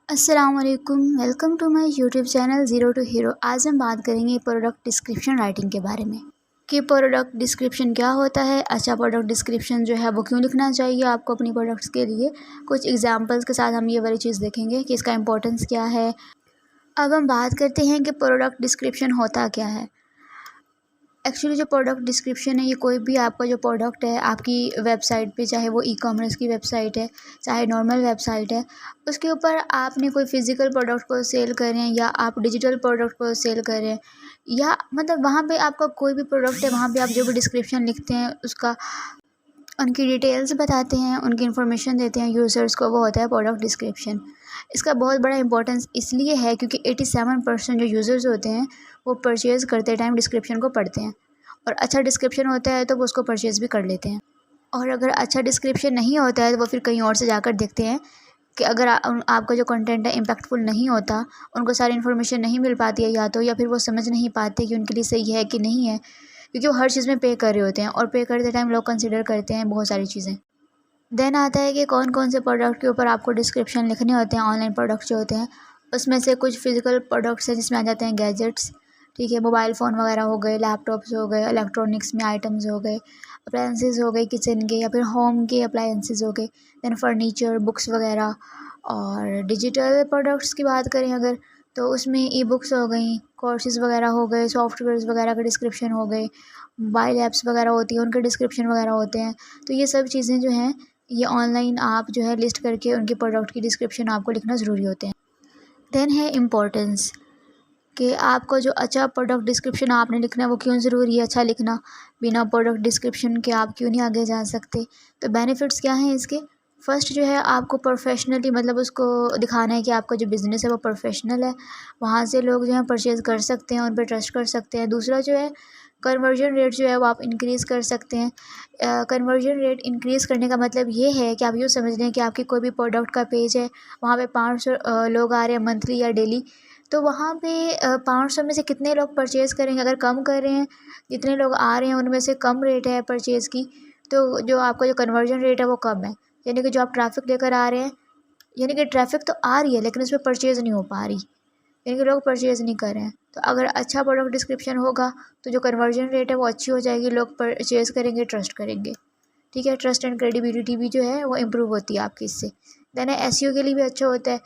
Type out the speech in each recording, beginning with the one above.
अस्सलाम वालेकुम, welcome to my YouTube channel zero to hero. आज हम बात करेंगे प्रोडक्ट डिस्क्रिप्शन राइटिंग के बारे में कि प्रोडक्ट डिस्क्रिप्शन क्या होता है। अच्छा, प्रोडक्ट डिस्क्रिप्शन जो है वो क्यों लिखना चाहिए आपको अपनी प्रोडक्ट्स के लिए। कुछ एग्जांपल्स के साथ हम ये वाली चीज़ देखेंगे कि इसका इंपॉर्टेंस क्या है। अब हम बात करते हैं कि प्रोडक्ट डिस्क्रिप्शन होता क्या है। एक्चुअली जो प्रोडक्ट डिस्क्रिप्शन है, ये कोई भी आपका जो प्रोडक्ट है आपकी वेबसाइट पे, चाहे वो ई कॉमर्स की वेबसाइट है चाहे नॉर्मल वेबसाइट है, उसके ऊपर आपने कोई फिज़िकल प्रोडक्ट को सेल करें या आप डिजिटल प्रोडक्ट को सेल करें, या मतलब वहाँ पे आपका कोई भी प्रोडक्ट है, वहाँ पे आप जो भी डिस्क्रिप्शन लिखते हैं उसका उनकी डिटेल्स बताते हैं, उनकी इन्फॉर्मेशन देते हैं यूज़र्स को, वो होता है प्रोडक्ट डिस्क्रिप्शन। इसका बहुत बड़ा इंपॉर्टेंस इसलिए है क्योंकि 87% जो यूज़र्स होते हैं वो परचेज़ करते टाइम डिस्क्रिप्शन को पढ़ते हैं, और अच्छा डिस्क्रिप्शन होता है तो वो उसको परचेज़ भी कर लेते हैं। और अगर अच्छा डिस्क्रिप्शन नहीं होता है तो वो फिर कहीं और से जाकर देखते हैं कि अगर आपका जो कंटेंट है इम्पैक्टफुल नहीं होता, उनको सारी इन्फॉर्मेशन नहीं मिल पाती है या फिर वो समझ नहीं पाते कि उनके लिए सही है कि नहीं है, क्योंकि वो हर चीज़ में पे कर रहे होते हैं और पे करते टाइम लोग कंसिडर करते हैं बहुत सारी चीज़ें। देन आता है कि कौन कौन से प्रोडक्ट के ऊपर आपको डिस्क्रिप्शन लिखने होते हैं। ऑनलाइन प्रोडक्ट्स जो होते हैं उसमें से कुछ फिजिकल प्रोडक्ट्स हैं जिसमें आ जाते हैं गैजेट्स, ठीक है, मोबाइल फ़ोन वगैरह हो गए, लैपटॉप्स हो गए, इलेक्ट्रॉनिक्स में आइटम्स हो गए, अप्लायंसेस हो गए किचन के या फिर होम के अप्लायंसेस हो गए, देन फर्नीचर, बुक्स वगैरह। और डिजिटल प्रोडक्ट्स की बात करें अगर, तो उसमें ई बुक्स हो गई, कोर्सेज़ वगैरह हो गए, सॉफ्टवेयर्स वगैरह के डिस्क्रिप्शन हो गए, मोबाइल ऐप्स वगैरह होती हैं उनके डिस्क्रिप्शन वगैरह होते हैं। तो ये सब चीज़ें जो हैं, ये ऑनलाइन आप जो है लिस्ट करके उनके प्रोडक्ट की डिस्क्रिप्शन आपको लिखना ज़रूरी होते हैं। देन है इम्पोर्टेंस, कि आपको जो अच्छा प्रोडक्ट डिस्क्रिप्शन आपने लिखना है वो क्यों ज़रूरी है अच्छा लिखना। बिना प्रोडक्ट डिस्क्रिप्शन के आप क्यों नहीं आगे जा सकते। तो बेनिफिट्स क्या हैं इसके। फर्स्ट जो है, आपको प्रोफेशनली मतलब उसको दिखाना है कि आपका जो बिज़नेस है वो प्रोफेशनल है, वहाँ से लोग जो है परचेज़ कर सकते हैं, उन पर ट्रस्ट कर सकते हैं। दूसरा जो है, कन्वर्जन रेट जो है वो आप इंक्रीज़ कर सकते हैं। कन्वर्जन रेट इंक्रीज़ करने का मतलब ये है कि आप यूँ समझ लें कि आपकी कोई भी प्रोडक्ट का पेज है, वहाँ पे 500 लोग आ रहे हैं मंथली या डेली, तो वहाँ पे 500 में से कितने लोग परचेज़ करेंगे। अगर कम कर रहे हैं, जितने लोग आ रहे हैं उनमें से कम रेट है परचेज़ की, तो जो आपका जो कन्वर्जन रेट है वो कम है। यानी कि जो आप ट्रैफ़िक लेकर आ रहे हैं, यानी कि ट्रैफ़िक तो आ रही है लेकिन उसमें परचेज़ नहीं हो पा रही, यानी कि लोग परचेज़ नहीं कर रहे हैं। तो अगर अच्छा प्रोडक्ट डिस्क्रिप्शन होगा तो जो कन्वर्जन रेट है वो अच्छी हो जाएगी, लोग परचेज़ करेंगे, ट्रस्ट करेंगे, ठीक है। ट्रस्ट एंड क्रेडिबिलिटी भी जो है वो इम्प्रूव होती है आपकी इससे। देन एसईओ के लिए भी अच्छा होता है,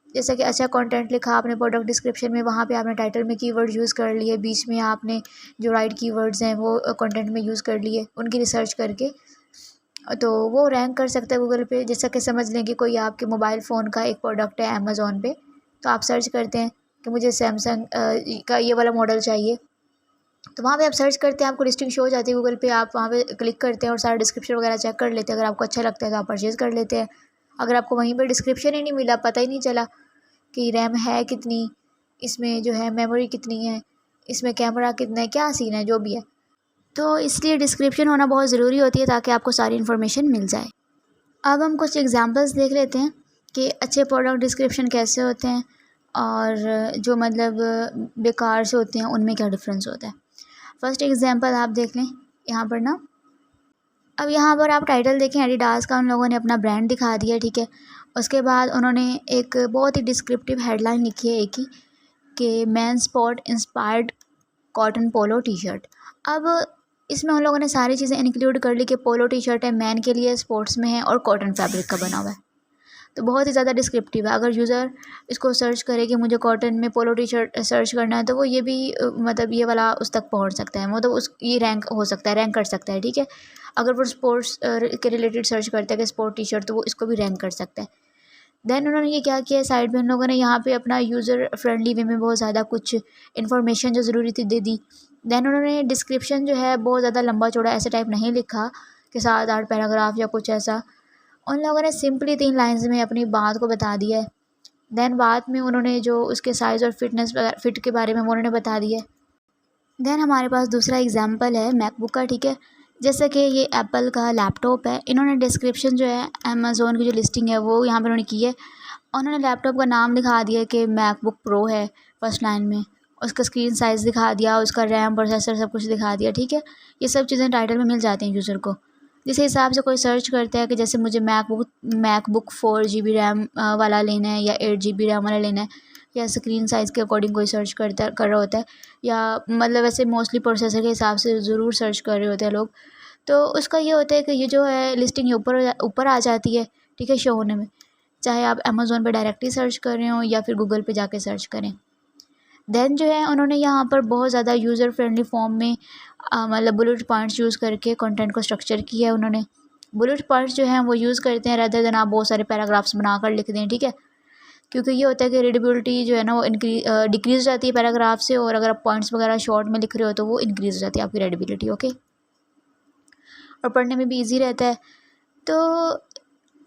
जैसा कि अच्छा कंटेंट लिखा आपने प्रोडक्ट डिस्क्रिप्शन में, वहाँ पे आपने टाइटल में कीवर्ड यूज़ कर लिए, बीच में आपने जो राइट कीवर्ड्स हैं वो कंटेंट में यूज़ कर लिए, उनकी रिसर्च करके, तो वो रैंक कर सकता है गूगल पे। जैसा कि समझ लें कि कोई आपके मोबाइल फ़ोन का एक प्रोडक्ट है अमेज़ॉन पे, तो आप सर्च करते हैं कि मुझे सैमसंग का ये वाला मॉडल चाहिए, तो वहाँ पे आप सर्च करते हैं, आपको लिस्टिंग शो हो जाती है गूगल पे, आप वहाँ पे क्लिक करते हैं और सारा डिस्क्रिप्शन वगैरह चेक कर लेते हैं। अगर आपको अच्छा लगता है तो आप परचेज़ कर लेते हैं। अगर आपको वहीं पे डिस्क्रिप्शन ही नहीं मिला, पता ही नहीं चला कि रैम है कितनी, इसमें जो है मेमोरी कितनी है, इसमें कैमरा कितना है, क्या सीन है, जो भी है, तो इसलिए डिस्क्रिप्शन होना बहुत ज़रूरी होती है ताकि आपको सारी इन्फॉर्मेशन मिल जाए। अब हम कुछ एग्जांपल्स देख लेते हैं कि अच्छे प्रोडक्ट डिस्क्रिप्शन कैसे होते हैं और जो मतलब बेकार से होते हैं उनमें क्या डिफरेंस होता है। फर्स्ट एग्जांपल आप देख लें यहाँ पर ना। अब यहाँ पर आप टाइटल देखें, एडिडास का उन लोगों ने अपना ब्रांड दिखा दिया, ठीक है। उसके बाद उन्होंने एक बहुत ही डिस्क्रिप्टिव हेडलाइन लिखी है एक ही, कि man spot inspired cotton polo T shirt. अब इसमें उन लोगों ने सारी चीज़ें इंक्लूड कर ली कि पोलो टी शर्ट है, मैन के लिए, स्पोर्ट्स में है और कॉटन फैब्रिक का बना हुआ है, तो बहुत ही ज़्यादा डिस्क्रिप्टिव है। अगर यूज़र इसको सर्च करे कि मुझे कॉटन में पोलो टी शर्ट सर्च करना है, तो वो ये भी मतलब ये वाला उस तक पहुंच सकता है, मतलब उस ये रैंक हो सकता है, रैंक कर सकता है, ठीक है। अगर वो स्पोर्ट्स के रिलेटेड सर्च करता है कि स्पोर्ट टी शर्ट, तो वो इसको भी रैंक कर सकता है। देन उन्होंने ये क्या किया है, साइड में उन लोगों ने यहाँ पे अपना यूज़र फ्रेंडली वे में बहुत ज़्यादा कुछ इन्फॉर्मेशन जो ज़रूरी थी दे दी। देन उन्होंने डिस्क्रिप्शन जो है बहुत ज़्यादा लंबा चौड़ा ऐसे टाइप नहीं लिखा कि 7-8 पैराग्राफ या कुछ ऐसा। उन लोगों ने सिंपली 3 लाइन्स में अपनी बात को बता दिया है। देन बाद में उन्होंने जो उसके साइज़ और फिट के बारे में वो उन्होंने बता दिया है। देन हमारे पास दूसरा एग्जांपल है मैकबुक का, ठीक है। जैसे कि ये एप्पल का लैपटॉप है, इन्होंने डिस्क्रिप्शन जो है अमेज़ॉन की जो लिस्टिंग है वो यहाँ पर उन्होंने की है। उन्होंने लैपटॉप का नाम दिखा दिया कि मैकबुक प्रो है फर्स्ट लाइन में, उसका स्क्रीन साइज़ दिखा दिया, उसका रैम, प्रोसेसर सब कुछ दिखा दिया, ठीक है। ये सब चीज़ें टाइटल में मिल जाती हैं यूज़र को। जिस हिसाब से कोई सर्च करता है कि जैसे मुझे मैकबुक 4 GB रैम वाला लेना है या 8 GB रैम वाला लेना है, या स्क्रीन साइज़ के अकॉर्डिंग कोई सर्च कर रहा होता है, या मतलब वैसे मोस्टली प्रोसेसर के हिसाब से ज़रूर सर्च कर रहे होते हैं लोग। तो उसका ये होता है कि ये जो है लिस्टिंग ये ऊपर ऊपर आ जाती है, ठीक है, शो होने में, चाहे आप अमेज़ोन पे डायरेक्टली सर्च कर रहे हो या फिर गूगल पे जाके सर्च करें। देन जो है उन्होंने यहाँ पर बहुत ज़्यादा यूज़र फ्रेंडली फॉर्म में मतलब बुलेट पॉइंट्स यूज़ करके कंटेंट को स्ट्रक्चर किया है उन्होंने। बुलेट पॉइंट्स जो हैं वो यूज़ करते हैं रेदर देन आप बहुत सारे पैराग्राफ्स बनाकर लिख दें, ठीक है, क्योंकि ये होता है कि रीडेबिलिटी जो है ना वो डिक्रीज़ हो जाती है पैराग्राफ से, और अगर आप पॉइंट्स वगैरह शॉर्ट में लिख रहे हो तो वो इंक्रीज़ हो जाती है आपकी रीडेबिलिटी, ओके, और पढ़ने में भी ईजी रहता है। तो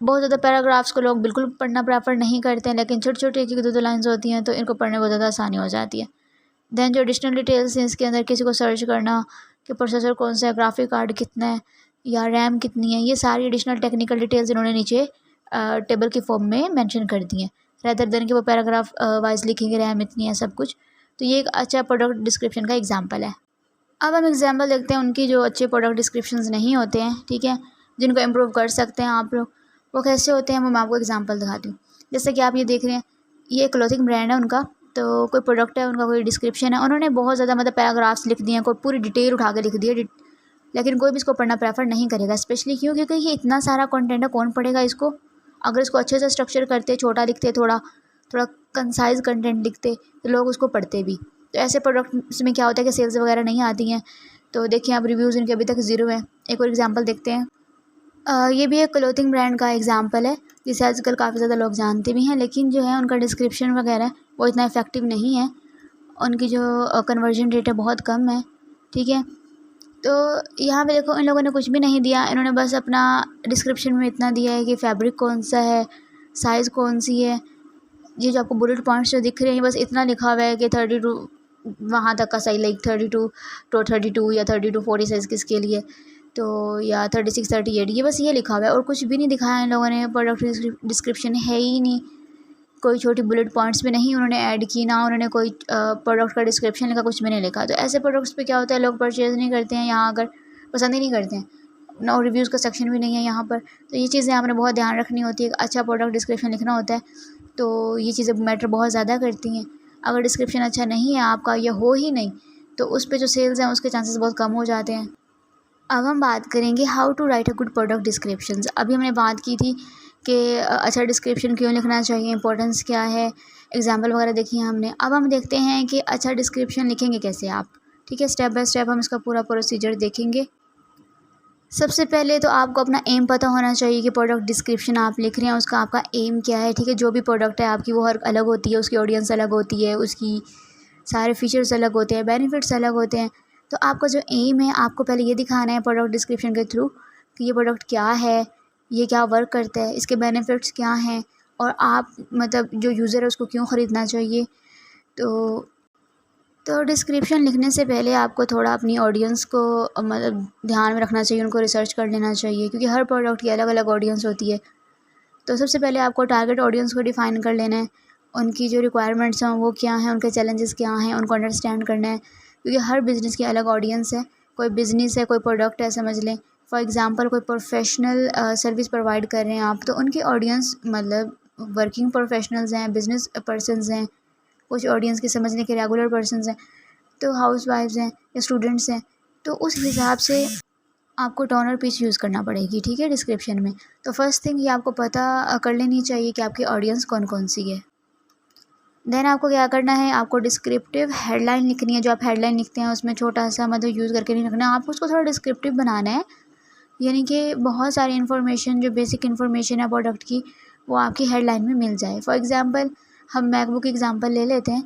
बहुत ज़्यादा पैराग्राफ्स को लोग बिल्कुल पढ़ना प्रेफर नहीं करते हैं, लेकिन छोटी छोटी 1-2 लाइन्स होती हैं तो इनको पढ़ने में बहुत ज़्यादा आसानी हो जाती है। देन जो एडिशनल डिटेल्स हैं इसके अंदर, किसी को सर्च करना कि प्रोसेसर कौन सा है, ग्राफिक कार्ड कितना है या रैम कितनी है, ये सारी एडिशनल टेक्निकल डिटेल्स इन्होंने नीचे टेबल की फॉर्म में मेंशन कर दी हैं, रेदर देन कि वो पैराग्राफ वाइज लिखेंगे रैम इतनी है सब कुछ। तो ये एक अच्छा प्रोडक्ट डिस्क्रिप्शन का एग्जाम्पल है। अब हम एग्जाम्पल देखते हैं उनकी जो अच्छे प्रोडक्ट डिस्क्रिप्शंस नहीं होते हैं, ठीक है, जिनको इम्प्रूव कर सकते हैं आप लोग, वो कैसे होते हैं वो मैं आपको एग्जांपल दिखाती हूँ। जैसे कि आप ये देख रहे हैं, ये क्लॉथिंग ब्रांड है उनका, तो कोई प्रोडक्ट है उनका, कोई डिस्क्रिप्शन है, उन्होंने बहुत ज़्यादा मतलब पैराग्राफ्स लिख दिए हैं, कोई पूरी डिटेल उठा के लिख दी है, लेकिन कोई भी इसको पढ़ना प्रेफर नहीं करेगा, स्पेशली क्यों, क्योंकि ये इतना सारा कंटेंट है, कौन पढ़ेगा इसको। अगर इसको अच्छे से स्ट्रक्चर करते, छोटा लिखते, थोड़ा थोड़ा कंसाइज कंटेंट लिखते, तो लोग उसको पढ़ते भी। तो ऐसे प्रोडक्ट्स में क्या होता है कि सेल्स वगैरह नहीं आती हैं। तो देखिए आप, रिव्यूज़ इनके अभी तक ज़ीरो हैं। एक और एग्जांपल देखते हैं। ये भी एक क्लोथिंग ब्रांड का एग्जांपल है, जिसे आजकल काफ़ी ज़्यादा लोग जानते भी हैं, लेकिन जो है उनका डिस्क्रिप्शन वगैरह वो इतना इफेक्टिव नहीं है, उनकी जो कन्वर्जन रेट है बहुत कम है, ठीक है। तो यहाँ पे देखो इन लोगों ने कुछ भी नहीं दिया, इन्होंने बस अपना डिस्क्रिप्शन में इतना दिया है कि फैब्रिक कौन सा है, साइज़ कौन सी है, ये जो आपको बुलेट पॉइंट्स जो दिख रहे हैं बस इतना लिखा हुआ है कि 32 वहाँ तक का सही, लाइक 32 या 32-40 साइज़ किसके लिए, तो या 36-38, ये बस ये लिखा हुआ है और कुछ भी नहीं दिखाया इन लोगों ने। प्रोडक्ट डिस्क्रिप्शन है ही नहीं, कोई छोटी बुलेट पॉइंट्स भी नहीं उन्होंने ऐड की, ना उन्होंने कोई प्रोडक्ट का डिस्क्रिप्शन लिखा, कुछ भी नहीं लिखा। तो ऐसे प्रोडक्ट्स पे क्या होता है, लोग परचेज़ नहीं करते हैं यहाँ, अगर पसंद ही नहीं करते हैं ना, और रिव्यूज़ का सेक्शन भी नहीं है यहाँ पर। तो ये चीज़ें आपने बहुत ध्यान रखनी होती है, अच्छा प्रोडक्ट डिस्क्रिप्शन लिखना होता है, तो ये चीज़ें मैटर बहुत ज़्यादा करती हैं। अगर डिस्क्रिप्शन अच्छा नहीं है आपका या हो ही नहीं, तो उस पे जो सेल्स हैं उसके चांसेस बहुत कम हो जाते हैं। अब हम बात करेंगे how to write a good product descriptions. अभी हमने बात की थी कि अच्छा डिस्क्रिप्शन क्यों लिखना चाहिए, इंपॉर्टेंस क्या है, एग्जाम्पल वगैरह देखिए हमने। अब हम देखते हैं कि अच्छा डिस्क्रिप्शन लिखेंगे कैसे आप, ठीक है, स्टेप बाय स्टेप हम इसका पूरा प्रोसीजर देखेंगे। सबसे पहले तो आपको अपना एम पता होना चाहिए कि प्रोडक्ट डिस्क्रिप्शन आप लिख रहे हैं उसका आपका एम क्या है, ठीक है। जो भी प्रोडक्ट है आपकी वो हर अलग होती है, उसकी ऑडियंस अलग होती है, उसकी सारे फीचर्स अलग होते हैं, बेनिफिट्स अलग होते हैं। तो आपका जो एम है, आपको पहले ये दिखाना है प्रोडक्ट डिस्क्रिप्शन के थ्रू कि ये प्रोडक्ट क्या है, ये क्या वर्क करता है, इसके बेनिफिट्स क्या हैं, और आप मतलब जो यूज़र है उसको क्यों ख़रीदना चाहिए। तो डिस्क्रिप्शन लिखने से पहले आपको थोड़ा अपनी ऑडियंस को मतलब ध्यान में रखना चाहिए, उनको रिसर्च कर लेना चाहिए, क्योंकि हर प्रोडक्ट की अलग अलग ऑडियंस होती है। तो सबसे पहले आपको टारगेट ऑडियंस को डिफ़ाइन कर लेना है, उनकी जो रिक्वायरमेंट्स हैं वो क्या हैं, उनके चैलेंजेस क्या हैं, उनको अंडरस्टैंड करना है, क्योंकि हर बिज़नेस की अलग ऑडियंस है। कोई बिज़नेस है, कोई प्रोडक्ट है, समझ लें फॉर एग्ज़ाम्पल कोई प्रोफेशनल सर्विस प्रोवाइड कर रहे हैं आप, तो उनकी ऑडियंस मतलब वर्किंग प्रोफेशनल्स हैं, बिज़नेस पर्सनस हैं, कुछ ऑडियंस की समझने के रेगुलर पर्सनस हैं, तो हाउसवाइफ्स हैं या स्टूडेंट्स हैं। तो उस हिसाब से आपको टोन और पिच यूज़ करना पड़ेगी, ठीक है, डिस्क्रिप्शन में। तो फर्स्ट थिंग ये आपको पता कर लेनी चाहिए कि आपकी ऑडियंस कौन कौन सी है। देन आपको क्या करना है, आपको डिस्क्रिप्टिव हेडलाइन लिखनी है। जो आप हेडलाइन लिखते हैं उसमें छोटा सा मतलब यूज़ करके नहीं रखना है, आपको उसको थोड़ा डिस्क्रिप्टिव बनाना है, यानी कि बहुत सारी इन्फॉर्मेशन जो बेसिक इन्फॉर्मेशन है प्रोडक्ट की वो आपकी हेडलाइन में मिल जाए। फॉर एग्ज़ाम्पल हम मैकबुक एग्ज़ाम्पल ले लेते हैं,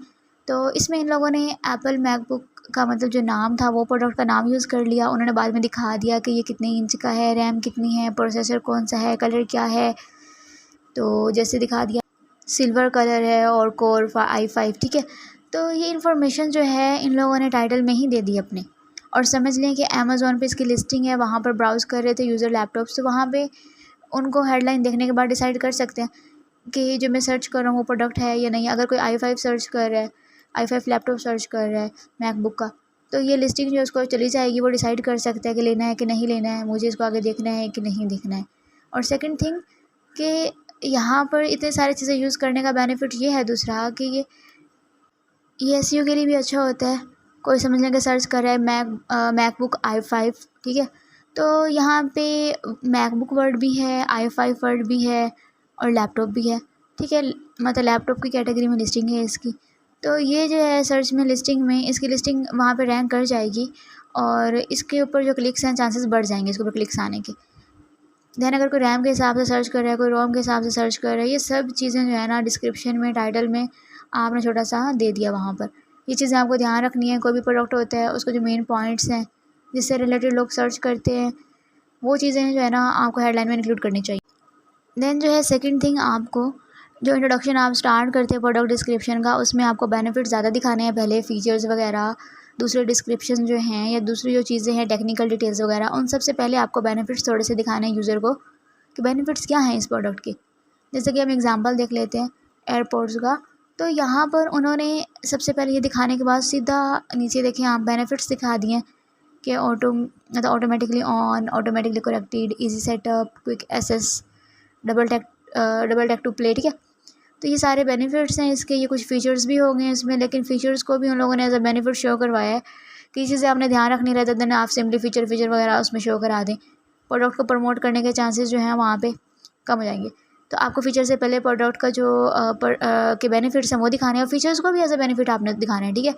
तो इसमें इन लोगों ने एप्पल मैकबुक का मतलब जो नाम था वो प्रोडक्ट का नाम यूज़ कर लिया, उन्होंने बाद में दिखा दिया कि ये कितने इंच का है, रैम कितनी है, प्रोसेसर कौन सा है, कलर क्या है, तो जैसे दिखा दिया सिल्वर कलर है और कोर i5, ठीक है। तो ये इन्फॉर्मेशन जो है इन लोगों ने टाइटल में ही दे दी अपने, और समझ लें कि अमेज़ॉन पे इसकी लिस्टिंग है, वहाँ पर ब्राउज़ कर रहे थे यूज़र लैपटॉप्स, तो वहाँ पे उनको हेडलाइन देखने के बाद डिसाइड कर सकते हैं कि जो मैं सर्च कर रहा हूँ वो प्रोडक्ट है या नहीं। अगर कोई i5 सर्च कर रहा है, i5 लैपटॉप सर्च कर रहा है मैकबुक का, तो ये लिस्टिंग जो उसको चली जाएगी, वो डिसाइड कर सकता है कि लेना है कि नहीं लेना है, मुझे इसको आगे देखना है कि नहीं देखना है। और सेकंड थिंग कि यहाँ पर इतने सारी चीज़ें यूज़ करने का बेनिफिट ये है दूसरा कि ये एसईओ के लिए भी अच्छा होता है। कोई समझ लें कि सर्च कर रहा है मैकबुक i5, ठीक है, तो यहाँ पे मैकबुक वर्ड भी है, i5 वर्ड भी है और लैपटॉप भी है, ठीक है, मतलब लैपटॉप की कैटेगरी में लिस्टिंग है इसकी। तो ये जो है सर्च में लिस्टिंग में इसकी लिस्टिंग वहाँ पे रैंक कर जाएगी और इसके ऊपर जो क्लिक्स हैं चांसेस बढ़ जाएंगे इसके ऊपर क्लिक्स आने के। दैन अगर कोई रैम के हिसाब से सर्च कर रहा है, कोई रोम के हिसाब से सर्च कर रहा है, ये सब चीज़ें जो है ना डिस्क्रिप्शन में, टाइटल में आपने छोटा सा दे दिया वहाँ पर। ये चीज़ें आपको ध्यान रखनी है। कोई भी प्रोडक्ट होता है उसको जो मेन पॉइंट्स हैं जिससे रिलेटेड लोग सर्च करते हैं, वो चीज़ें जो है ना आपको हेडलाइन में इंक्लूड करनी चाहिए। देन जो है सेकंड थिंग, आपको जो इंट्रोडक्शन आप स्टार्ट करते हैं प्रोडक्ट डिस्क्रिप्शन का, उसमें आपको बेनिफिट ज़्यादा दिखाने हैं पहले, फ़ीचर्स वगैरह, दूसरे डिस्क्रिप्शन जो हैं या दूसरी जो चीज़ें हैं टेक्निकल डिटेल्स वगैरह, उन सबसे पहले आपको बेनिफिट्स थोड़े से दिखाने हैं यूज़र को कि बेनिफिट्स क्या हैं इस प्रोडक्ट के। जैसे कि हम एग्जांपल देख लेते हैं एयरपोर्ट्स का। तो यहाँ पर उन्होंने सबसे पहले ये दिखाने के बाद सीधा नीचे देखें आप बेनिफिट्स दिखा दिए हैं कि मतलब automatically on, automatically corrected, easy setup, quick access, double tap to play, ठीक है। तो ये सारे बेनिफिट्स हैं इसके। ये कुछ फ़ीचर्स भी हो गए हैं इसमें, लेकिन फ़ीचर्स को भी उन लोगों ने एज अ बेनिफिट शो करवाया है कि चीज़ें आपने ध्यान रखनी रहता है, आप सिंपली फ़ीचर वगैरह उसमें शो करा दें। प्रोडक्ट को प्रमोट करने के चांसेस जो हैं वहाँ पे कम हो जाएंगे। तो आपको फ़ीचर से पहले प्रोडक्ट का जो के बेनिफिट्स हैं वो दिखाने हैं और फ़ीचर्स को भी एज अ बेनिफिट आपने दिखाना है, ठीक है।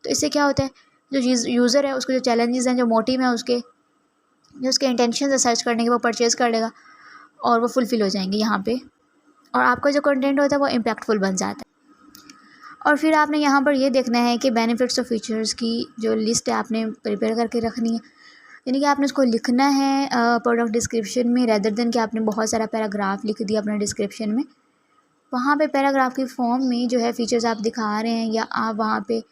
तो इससे क्या होता है, जो यूज़र है उसको जो चैलेंजेस हैं, जो मोटिव है उसके, जो उसके इंटेंशन है सर्च करने के, वो परचेज़ कर लेगा और वो फुलफ़िल हो जाएंगे यहाँ पे, और आपका जो कंटेंट होता है वो इम्पैक्टफुल बन जाता है। और फिर आपने यहाँ पर ये देखना है कि बेनिफिट्स और फीचर्स की जो लिस्ट है आपने प्रिपेयर करके रखनी है, यानी कि आपने उसको लिखना है प्रोडक्ट डिस्क्रिप्शन में, रेदर देन कि आपने बहुत सारा पैराग्राफ लिख दिया अपने डिस्क्रिप्शन में। वहाँ पे पैराग्राफ की फॉर्म में जो है फीचर्स आप दिखा रहे हैं या आप वहाँ पे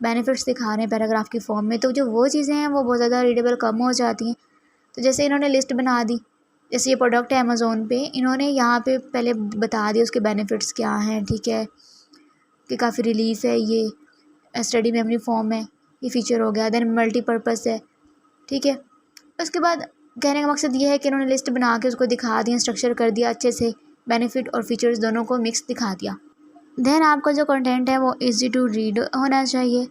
बेनिफिट्स दिखा रहे हैं पैराग्राफ की फॉर्म में, तो जो वो चीज़ें हैं वो बहुत ज़्यादा रीडेबल कम हो जाती हैं। तो जैसे इन्होंने लिस्ट बना दी, जैसे ये प्रोडक्ट है अमेज़ोन पे, इन्होंने यहाँ पे पहले बता दिया उसके बेनिफिट्स क्या हैं, ठीक है, कि काफ़ी रिलीफ है, ये स्टडी मेमोरी फॉर्म है, ये फ़ीचर हो गया। देन मल्टीपर्पज़ है, ठीक है। उसके बाद कहने का मकसद ये है कि इन्होंने लिस्ट बना के उसको दिखा दिया, स्ट्रक्चर कर दिया अच्छे से, बेनिफिट और फीचर्स दोनों को मिक्स दिखा दिया। देन आपका जो कंटेंट है वो इजी टू रीड होना चाहिए।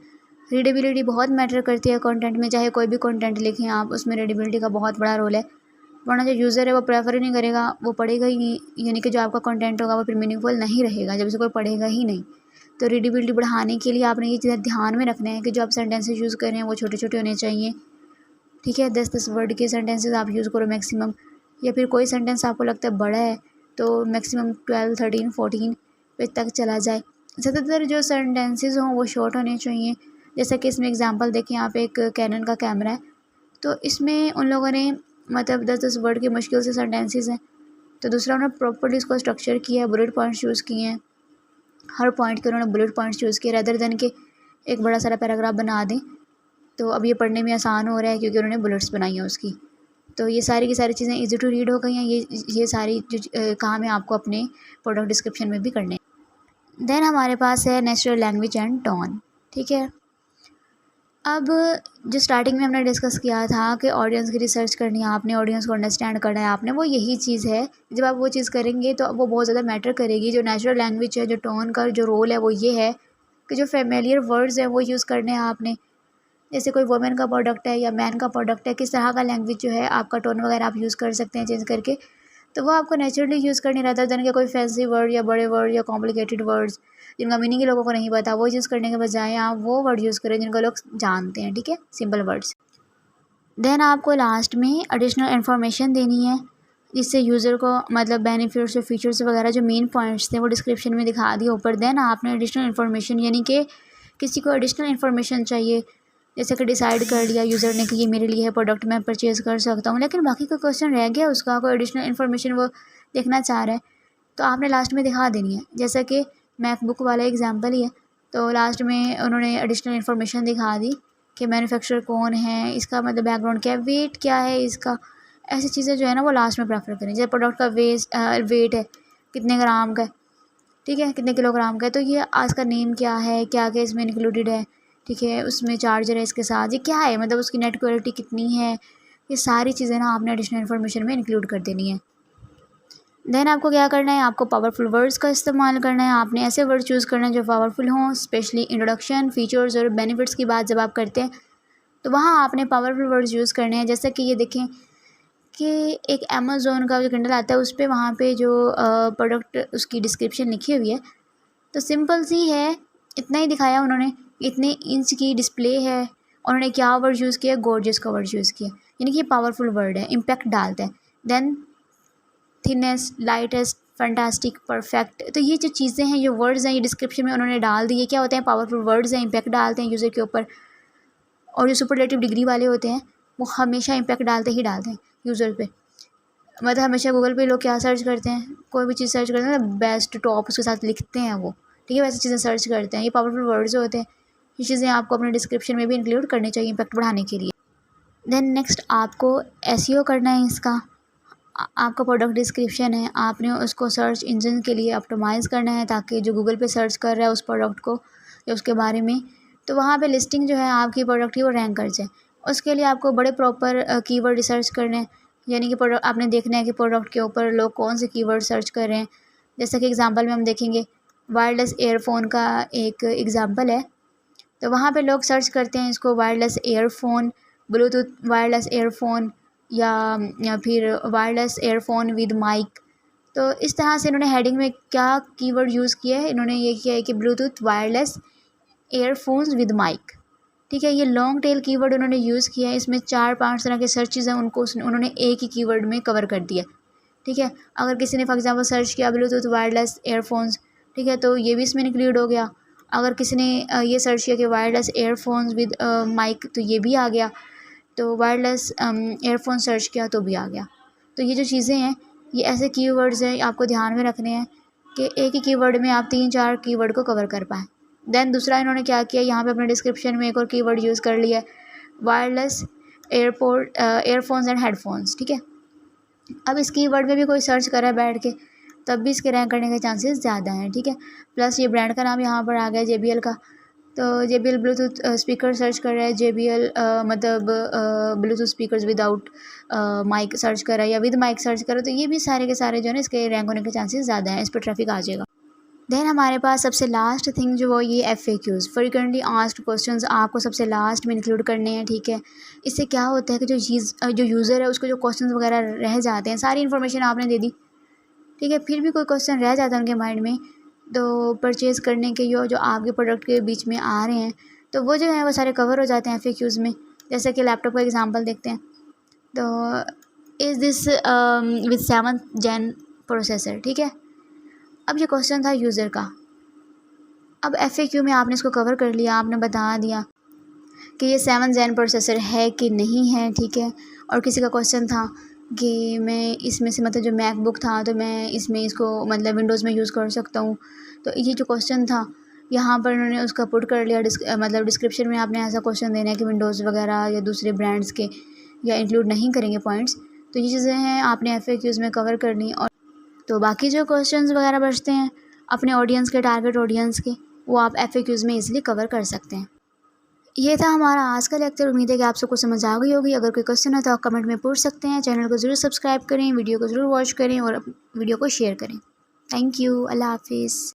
रीडेबिलिटी बहुत मैटर करती है कंटेंट में, चाहे कोई भी कंटेंट लिखें आप, उसमें रीडेबिलिटी का बहुत बड़ा रोल है। वरना जो यूज़र है वो प्रेफर ही नहीं करेगा, वो पढ़ेगा ही नहीं, यानी कि जो आपका कंटेंट होगा वो फिर मीनिंगफुल नहीं रहेगा जब उसे कोई पढ़ेगा ही नहीं। तो रीडेबिलिटी बढ़ाने के लिए आपने ये चीज़ें ध्यान में रखना है कि जो आप सेंटेंसेस यूज़ कर रहे हैं वो छोटे छोटे होने चाहिए, ठीक है। 10-10 वर्ड के सेंटेंसेस आप यूज़ करो मैक्सिमम, या फिर कोई सेंटेंस आपको लगता है बड़ा है तो मैक्सिमम 12, 13, 14 पेज तक चला जाए। ज़्यादातर जो सेंटेंसेस हों वो शॉर्ट होने चाहिए। जैसा कि इसमें एग्जांपल देखें, यहाँ पे एक कैनन का कैमरा है, तो इसमें उन लोगों ने मतलब 10-10 वर्ड के मुश्किल से सेंटेंसेस हैं। तो दूसरा उन्होंने प्रॉपर्ली इसको स्ट्रक्चर किया है, बुलेट पॉइंट्स यूज़ किए हैं, हर पॉइंट के उन्होंने बुलेट पॉइंट्स यूज़ किए रदर देन के एक बड़ा सारा पैराग्राफ बना दें। तो अब ये पढ़ने में आसान हो रहा है क्योंकि उन्होंने बुलेट्स बनाई हैं उसकी। तो ये सारी की सारी चीज़ें ईजी टू रीड हो गई हैं। ये सारी जो काम है आपको अपने प्रोडक्ट डिस्क्रिप्शन में भी करने हैं। देन हमारे पास है नेचुरल लैंग्वेज एंड टोन, ठीक है। अब जो स्टार्टिंग में हमने डिस्कस किया था कि ऑडियंस की रिसर्च करनी है आपने, ऑडियंस को अंडरस्टैंड करना है आपने, वो यही चीज़ है। जब आप वो चीज़ करेंगे तो वो बहुत ज़्यादा मैटर करेगी। जो नेचुरल लैंग्वेज है, जो टोन का जो रोल है वो ये है कि जो फेमिलियर वर्ड्स हैं वो यूज़ करने हैं आपने। जैसे कोई वुमेन का प्रोडक्ट है या मैन का प्रोडक्ट है, किस तरह का लैंग्वेज जो है आपका टोन वगैरह आप यूज़ कर सकते हैं चेंज करके, तो वो आपको नेचुरली यूज़ करनी रहता है। देन के कोई फैंसी वर्ड या बड़े वर्ड या कॉम्प्लिकेटेड वर्ड्स जिनका मीनिंग ही लोगों को नहीं पता, वो यूज़ करने के बजाय आप वो वर्ड यूज़ करें जिनको लोग जानते हैं, ठीक है, सिंपल वर्ड्स। देन आपको लास्ट में एडिशनल इन्फॉर्मेशन देनी है जिससे यूज़र को मतलब बेनिफिट्स और फीचर्स वगैरह जो मेन पॉइंट्स थे वो डिस्क्रिप्शन में दिखा दिए ऊपर। देन आपने एडिशनल इन्फॉर्मेशन, यानी कि किसी को एडिशनल इन्फॉर्मेशन चाहिए, जैसे कि डिसाइड कर लिया यूज़र ने कि ये मेरे लिए है प्रोडक्ट, मैं परचेज़ कर सकता हूँ, लेकिन बाकी कोई क्वेश्चन रह गया उसका, कोई एडिशनल इन्फॉर्मेशन वो देखना चाह रहा है, तो आपने लास्ट में दिखा देनी है। जैसा कि मैकबुक वाला एग्जांपल ही है, तो लास्ट में उन्होंने एडिशनल इन्फॉर्मेशन दिखा दी कि मैन्युफैक्चरर कौन है, इसका मतलब बैकग्राउंड क्या है, वेट क्या है इसका, ऐसी चीज़ें जो है ना वो लास्ट में प्रेफर करें। जैसे प्रोडक्ट का वेट है कितने ग्राम का है, ठीक है, कितने किलोग्राम का है, तो ये आज का नेम क्या है, क्या क्या इसमें इंक्लूडेड है, ठीक है, उसमें चार्जर है इसके साथ, ये क्या है, मतलब उसकी नेट क्वालिटी कितनी है, ये सारी चीज़ें ना आपने एडिशनल इन्फॉर्मेशन में इंक्लूड कर देनी है। देन आपको क्या करना है, आपको पावरफुल वर्ड्स का इस्तेमाल करना है। आपने ऐसे वर्ड चूज़ करना है जो पावरफुल हों, स्पेशली इंट्रोडक्शन, फीचर्स और बेनिफिट्स की बात जब आप करते हैं तो वहाँ आपने पावरफुल वर्ड्स यूज़ करने हैं। जैसे कि ये देखें कि एक अमेज़न का जो किंडल आता है उस पे वहाँ पे जो प्रोडक्ट उसकी डिस्क्रिप्शन लिखी हुई है तो सिंपल सी है, इतना ही दिखाया उन्होंने, इतने इंच की डिस्प्ले है। उन्होंने क्या वर्ड यूज़ किया, गॉर्जियस का वर्ड यूज़ किया, यानी कि पावरफुल वर्ड है, इम्पैक्ट डालता है। Then thinnest, lightest, fantastic, perfect, तो ये जो चीज़ें हैं, ये वर्ड्स हैं, ये डिस्क्रिप्शन में उन्होंने डाल दी। ये क्या होते हैं, पावरफुल वर्ड्स हैं, इम्पैक्ट डालते हैं यूज़र के ऊपर। और जो सुपरलेटिव डिग्री वाले होते हैं वो हमेशा इम्पैक्ट डालते ही डालते हैं यूज़र पे। मतलब हमेशा गूगल पे लोग क्या सर्च करते हैं, कोई भी चीज़ सर्च करते हैं ना, बेस्ट टॉप उसके साथ लिखते हैं वो, ठीक है, वैसी चीज़ें सर्च करते हैं। ये पावरफुल वर्ड्स होते हैं, ये चीज़ें आपको अपने डिस्क्रिप्शन में भी इंक्लूड करनी चाहिए इम्पैक्ट बढ़ाने के लिए। देन नेक्स्ट आपको एसईओ करना है इसका। आपका प्रोडक्ट डिस्क्रिप्शन है, आपने उसको सर्च इंजन के लिए ऑप्टिमाइज़ करना है ताकि जो गूगल पे सर्च कर रहा है उस प्रोडक्ट को या उसके बारे में, तो वहाँ पे लिस्टिंग जो है आपकी प्रोडक्ट की वो रैंक कर जाए। उसके लिए आपको बड़े प्रॉपर कीवर्ड रिसर्च करने हैं, यानी कि प्रोडक्ट आपने देखना है कि प्रोडक्ट के ऊपर लोग कौन से कीवर्ड सर्च कर रहे हैं। जैसे कि एग्जांपल में हम देखेंगे, वायरलेस ईयरफोन का एक एग्जांपल है, तो वहाँ पे लोग सर्च करते हैं इसको wireless earphone, Bluetooth wireless earphone या फिर वायरलेस ईयरफोन विद माइक। तो इस तरह से इन्होंने हेडिंग में क्या कीवर्ड यूज़ किया है, इन्होंने ये किया है कि Bluetooth wireless earphones with mic, ठीक है। ये लॉन्ग टेल कीवर्ड उन्होंने यूज़ किया है, इसमें 4-5 तरह के सर्चेज़ हैं, उनको उन्होंने एक ही कीवर्ड में कवर कर दिया, ठीक है। अगर किसी ने फॉर एग्जांपल सर्च किया ब्लूटूथ वायरलेस ईयरफोन्स, ठीक है, तो ये भी इसमें इंक्लूड हो गया। अगर किसी ने ये सर्च किया कि वायरलेस ईयरफोन्स विद माइक, तो ये भी आ गया। तो वायरलेस ईयरफोन सर्च किया तो भी आ गया। तो ये जो चीज़ें हैं, ये ऐसे कीवर्ड्स हैं, आपको ध्यान में रखने हैं कि एक ही कीवर्ड में आप 3-4 कीवर्ड को कवर कर पाएँ। देन दूसरा इन्होंने क्या किया, यहाँ पे अपने डिस्क्रिप्शन में एक और कीवर्ड यूज़ कर लिया है, वायरलेस ईयरफोन्स एंड हेडफोन्स, ठीक है। अब इस कीवर्ड में भी कोई सर्च कर रहा है बैठ के, तब भी इसके रैंक करने के चांसेस ज़्यादा हैं, ठीक है। प्लस ये ब्रांड का नाम यहाँ पर आ गया JBL का, तो JBL ब्लूटूथ स्पीकर सर्च कर रहा है, JBL मतलब Bluetooth speakers without mic search कर रहा है या विद माइक सर्च कर रहा है, तो ये भी सारे के सारे जो है ना इसके रैंक होने के चांसेस ज़्यादा हैं, इस पर ट्रैफिक आ जाएगा। देन हमारे पास सबसे लास्ट थिंग जो वो ये FAQs, फ्रीक्वेंटली आस्क्ड क्वेश्चंस, आपको सबसे लास्ट में इंक्लूड करने हैं, ठीक है। इससे क्या होता है कि जो यूज़र है उसको जो क्वेश्चंस वगैरह रह जाते हैं, सारी इन्फॉर्मेशन आपने दे दी, ठीक है, फिर भी कोई क्वेश्चन रह जाता है उनके माइंड में, तो परचेज़ करने के जो आपके प्रोडक्ट के बीच में आ रहे हैं, तो वो जो है वो सारे कवर हो जाते हैं FAQs में। जैसे कि लैपटॉप का एग्जांपल देखते हैं, तो is this with 7th Gen processor, ठीक है। अब ये क्वेश्चन था यूज़र का, अब FAQ में आपने इसको कवर कर लिया, आपने बता दिया कि ये 7th Gen प्रोसेसर है कि नहीं है, ठीक है। और किसी का क्वेश्चन था कि मैं इसमें से मतलब जो मैकबुक था तो मैं इसमें इसको मतलब विंडोज़ में यूज़ कर सकता हूँ, तो ये जो क्वेश्चन था यहाँ पर उन्होंने उसका पुट कर लिया। मतलब डिस्क्रिप्शन में आपने ऐसा क्वेश्चन देना है कि विंडोज़ वगैरह या दूसरे ब्रांड्स के या इंक्लूड नहीं करेंगे पॉइंट्स, तो ये चीज़ें हैं आपने FAQs में कवर करनी। और तो बाकी जो क्वेश्चंस वगैरह बचते हैं अपने ऑडियंस के, टारगेट ऑडियंस के, वो आप FAQs में ईज़िली कवर कर सकते हैं। ये था हमारा आज का लेक्चर, उम्मीद है कि आप सबको समझ आ गई होगी। अगर कोई क्वेश्चन है तो आप कमेंट में पूछ सकते हैं। चैनल को ज़रूर सब्सक्राइब करें, वीडियो को ज़रूर वॉच करें और वीडियो को शेयर करें। थैंक यू, अल्लाह हाफिज़।